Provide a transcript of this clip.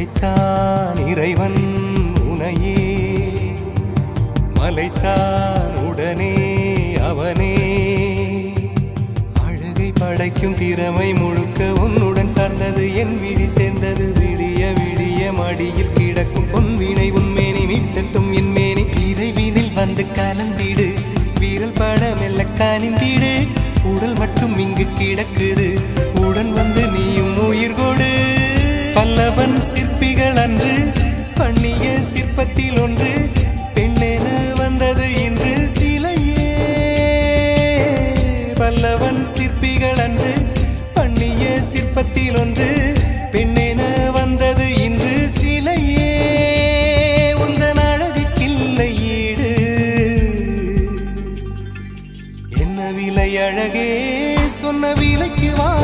படைத்தான் இறைவன் உனையே, மலைத்தான் உடனே அவனே. அழகை படைக்கும் திறமை முழுக்க உன்னுடன் சார்ந்தது, என் விழி சேர்ந்தது. விடிய விடிய மடியில் கிடக்கும் பொன்வினை உன்மேனி மீட்டட்டும் என் மேனி. விரைவினில் வந்து கலந்திடு, வீரல் பட மெல்ல காணிந்திடு. உடல் மட்டும் இங்கு கிடக்குது,